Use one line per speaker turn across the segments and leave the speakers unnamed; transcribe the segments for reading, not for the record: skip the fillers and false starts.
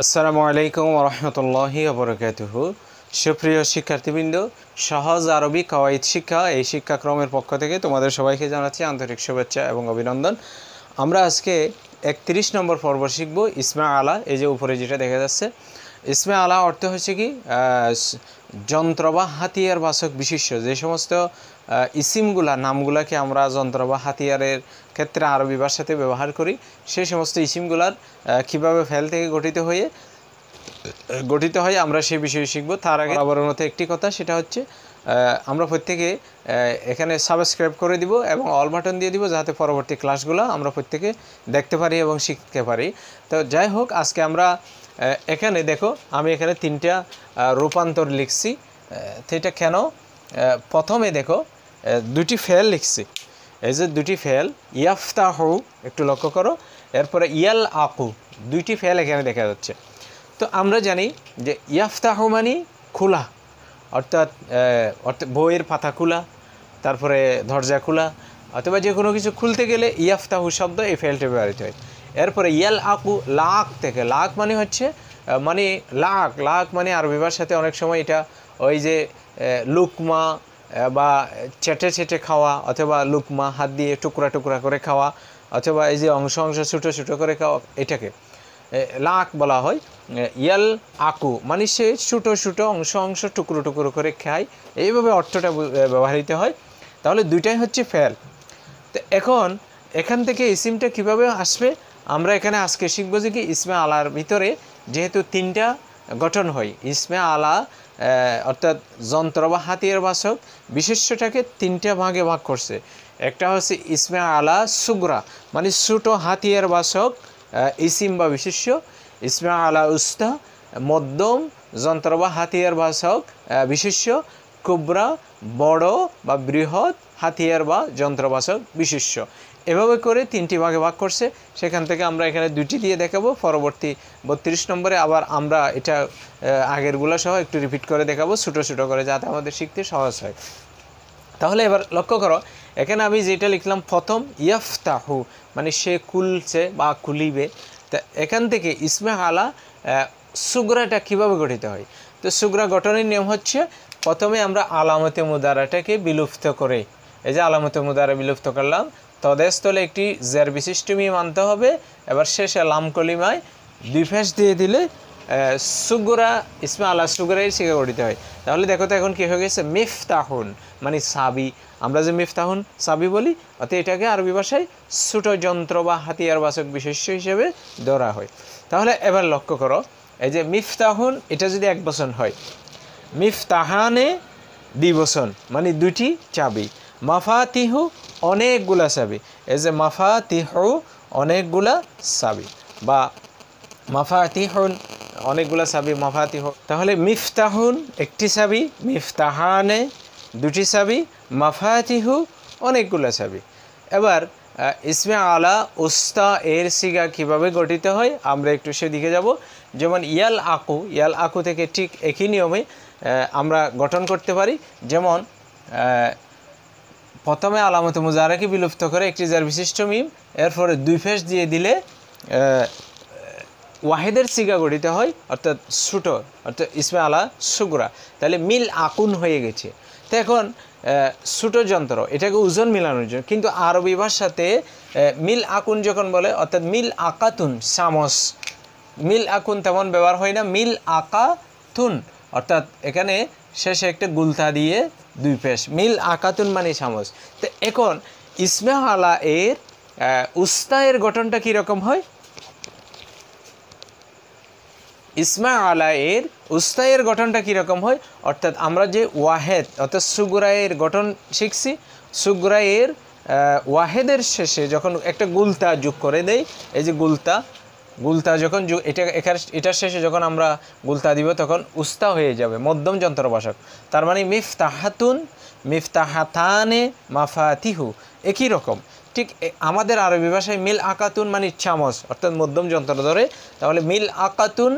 আসসালামু আলাইকুম ওয়া রাহমাতুল্লাহি ওয়া বারাকাতুহু। সুপ্রিয় শিক্ষার্থীবৃন্দ, সহজ আরবি কাওয়াইদ শিক্ষা এই শিক্ষাক্রমের পক্ষ থেকে তোমাদের সবাইকে জানাচ্ছি আন্তরিক শুভেচ্ছা এবং অভিনন্দন। আমরা আজকে 31 নম্বর পর্ব শিখব ইসমে আলা। এই যে উপরে যেটা দেখা যাচ্ছে, ইসমে আলা অর্থ হচ্ছে কি যন্ত্র বা হাতিয়ার বাচক বিশেষ্য। যে সমস্ত ইসিমগুলা নামগুলাকে আমরা যন্ত্র বা হাতিয়ারের ক্ষেত্রে আরবি ভাষাতে ব্যবহার করি, সেই সমস্ত ইসিমগুলার কীভাবে ফেল থেকে গঠিত হয় আমরা সেই বিষয়ে শিখব। তার আগে বরাবরের মতো একটি কথা, সেটা হচ্ছে আমরা প্রত্যেকে এখানে সাবস্ক্রাইব করে দিব এবং অল বাটন দিয়ে দিব, যাতে পরবর্তী ক্লাসগুলো আমরা প্রত্যেকে দেখতে পারি এবং শিখতে পারি। তো যাই হোক, আজকে আমরা এখানে দেখো, আমি এখানে 3টা রূপান্তর লিখছি। সেটা কেন? প্রথমে দেখো, 2টি ফেল লিখছি। এই যে 2টি ফেল, ইয়াফতাহু, একটু লক্ষ্য করো, এরপরে ইয়াল আকু, 2টি ফেল এখানে দেখা যাচ্ছে। তো আমরা জানি যে ইয়াফতাহু মানে খোলা, অর্থাৎ বইয়ের পাতা খোলা, তারপরে দরজা খোলা, অথবা যে কোনো কিছু খুলতে গেলে ইয়াফতাহু শব্দ এই ফেলটা ব্যবহৃত হয়। এরপরে ইয়াল আকু, লাক থেকে, লাক মানে হচ্ছে মানে লাক মানে আরবি ভাষাতে অনেক সময় এটা ওই যে লুকমা বা চেটে খাওয়া, অথবা লুকমা হাত দিয়ে টুকরা টুকরা করে খাওয়া, অথবা এই যে অংশ ছোটো ছোটো করে খাওয়া, এটাকে লাক বলা হয়। ইয়াল আকু মানে সে ছোটো অংশ টুকরো টুকরো করে খায়, এইভাবে অর্থটা ব্যবহৃত হয়। তাহলে 2টাই হচ্ছে ফেল। তো এখান থেকে ইসিমটা কিভাবে আসবে আমরা এখানে আজকে শিখবো। যে কি ইসমে আলার ভিতরে যেহেতু 3টা গঠন হয়, ইসমে আলা অর্থাৎ যন্ত্র বা হাতিয়ার বাচক বিশেষ্যটাকে 3টা ভাগে ভাগ করছে। একটা হচ্ছে ইসমে আলা সুগরা, মানে ছোটো হাতিয়ার বাচক ইসিম বা বিশেষ্য। ইসমে আলা উস্তা, মধ্যম যন্ত্র বা হাতিয়ার বাচক বিশেষ্য। কুবরা, বড় বা বৃহৎ হাতিয়ার বা যন্ত্রবাচক বিশেষ্য। এভাবে করে 3টি ভাগে ভাগ করছে। সেখান থেকে আমরা এখানে 2টি দিয়ে দেখাবো। পরবর্তী 32 নম্বরে আবার আমরা এটা আগেরগুলো সহ একটু রিপিট করে দেখাবো, ছোটো করে, যাতে আমাদের শিখতে সহজ হয়। তাহলে এবার লক্ষ্য করো, এখানে আমি যেটা লিখলাম প্রথম, ইয়াফতাহু মানে সে খুলছে বা খুলিবে। তা এখান থেকে ইসমে আলা সুগরাটা কীভাবে গঠিত হয়? তো সুগরা গঠনের নিয়ম হচ্ছে, প্রথমে আমরা আলামতে মুদারাটাকে বিলুপ্ত করে, এই যে আলামতে মুদারা বিলুপ্ত করলাম, তদেস্থলে একটি জের বিশিষ্ট মিম আনতে হবে। এবার শেষে লাম কলিমায় 2 ফেস দিয়ে দিলে সুগরা ইসমে আলা সুগরাই শিখে গঠিত হয়। তাহলে দেখো তো এখন কী হয়ে গেছে, মিফতাহুন মানে সাবি। আমরা যে মিফতাহুন সাবি বলি, অর্থাৎ এটাকে আরবি ভাষায় ছোটো যন্ত্র বা হাতিয়ার বাচক বিশেষ্য হিসেবে ধরা হয়। তাহলে এবার লক্ষ্য করো, এই যে মিফতাহুন এটা যদি 1 বচন হয়, মিফতাহানে 2 বচন মানে 2টি চাবি। মাফাতিহু অনেকগুলা চাবি, এই যে মাফাতিহু অনেকগুলা চাবি, বা মাফাতিহুন অনেকগুলা চাবি, মাফাতিহু। তাহলে মিফতাহুন একটি চাবি, মিফতাহানে 2টি চাবি, মাফাতিহু অনেকগুলা চাবি। এবার ইসমে আলা উস্তা এর সিগা কিভাবে গঠিত হয় আমরা একটু সেদিকে যাব। যেমন ইয়াল আকু থেকে ঠিক একই নিয়মে আমরা গঠন করতে পারি। যেমন প্রথমে আলামতে মুজারাকে বিলুপ্ত করে একটি জার বিশিষ্ট মিম, এরপরে 2 ফেস দিয়ে দিলে ওয়াহেদের সিগা গঠিত হয়, অর্থাৎ ছোটো, অর্থাৎ ইসমে আলা সুগরা। তাহলে মিল আকুন হয়ে গেছে। তো এখন ছোটো যন্ত্র, এটাকে ওজন মিলানোর জন্য, কিন্তু আরবি ভাষাতে মিল আকুন যখন বলে, অর্থাৎ মিল আকাতুন চামচ, মিল আকুন তেমন ব্যবহার হয় না, মিল আকাতুন অর্থাৎ এখানে শেষে একটা গুলতা দিয়ে 2 ফেস, মিল আকাতুন মানে চামচ। তো এখন ইসমে আলা এর উস্তা এর গঠনটা কীরকম হয়? ইসমে আলা এর উস্তা এর গঠনটা কীরকম হয়? অর্থাৎ আমরা যে ওয়াহেদ অর্থাৎ সুগরা এর গঠন শিখছি, সুগরা এর ওয়াহেদের শেষে যখন একটা গুলতা যোগ করে দেয়, এই যে গুলতা যখন এটার শেষে যখন আমরা গুলতা দিব, তখন উস্তা হয়ে যাবে, মধ্যম যন্ত্রবাচক। তার মানে মিফতাহাতুন, মিফতাহাতানে, মাফাতিহু একই রকম। ঠিক আমাদের আরবি ভাষায় মিল আকাতুন মানে চামচ, অর্থাৎ মধ্যম যন্ত্র ধরে। তাহলে মিল আকাতুন,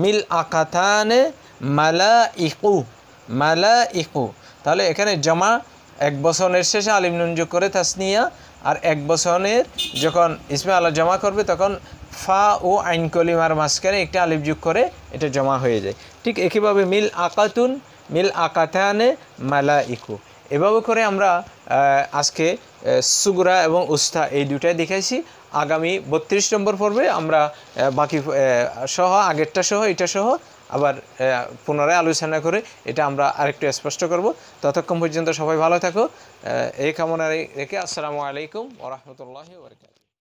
মিল আকাতানে, মালাইকু। তাহলে এখানে জমা 1 বচনের শেষে আলিম নুন যোগ করে তাসনিয়া, আর 1 বচনের যখন ইসমে আলা জমা করবে তখন ফা ও আইন কলিমার মাঝখানে একটা আলিফ যোগ করে এটা জমা হয়ে যায়। ঠিক একইভাবে মিল আকাতুন, মিল আকাতানে, মালাইকু, এভাবে করে আমরা আজকে সুগরা এবং উস্তা এই দুটাই দেখাইছি। আগামী 32 নম্বর পর্বে আমরা বাকি সহ, আগেরটা সহ এটা সহ আবার পুনরায় আলোচনা করে এটা আমরা আরেকটু স্পষ্ট করব। ততক্ষণ পর্যন্ত সবাই ভালো থাকো, এই কামনা রেখে আসসালামু আলাইকুম ওয়া রাহমাতুল্লাহি ওয়া বারাকাতুহু।